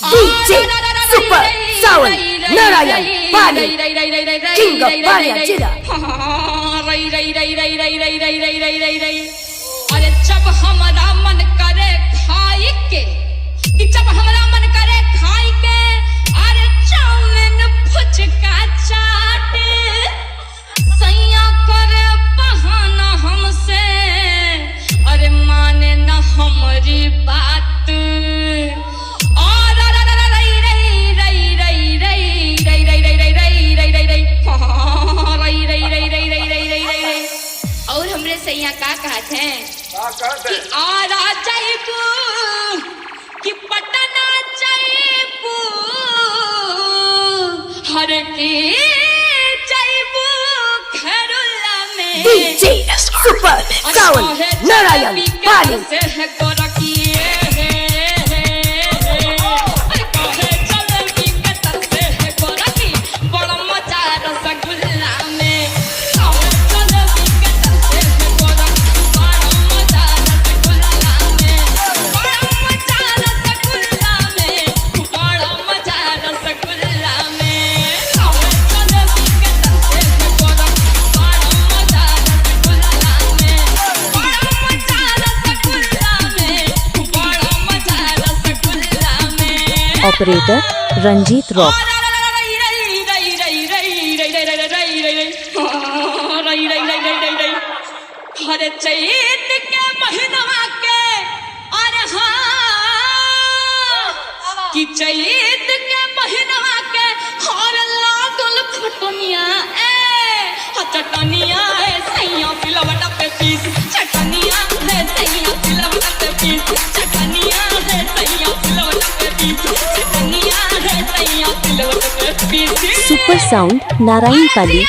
DJ Super Sound Narayan Bali King of Bali Jilla। अरे जब हमारा मन करे खाई के, जब हमारा मन करे खाई के, अरे चाउमीन फुचका चाटे, सैया करे बहाना हमसे, अरे माने न हमारी बात। और हमरे सैया का कहते हैं कि आरा जाइबू कि पटना जाइबू, हर के जाइबू खरुल्ला में। DJ Super Sound Narayan Bali operator Ranjit rock. हर चैत के महीनवा के, अरे हाँ कि चैत के महीनवा के हर लागल खटनिया चटनिया है सैया पिलवटा पे पीस, चटनिया है सैया पिलवटा पे पीस, चटनिया है सैया पिलवटा पे पीस, चटनिया है सैया पिलवटा पे पीस। सुपर साउंड नारायण पाली।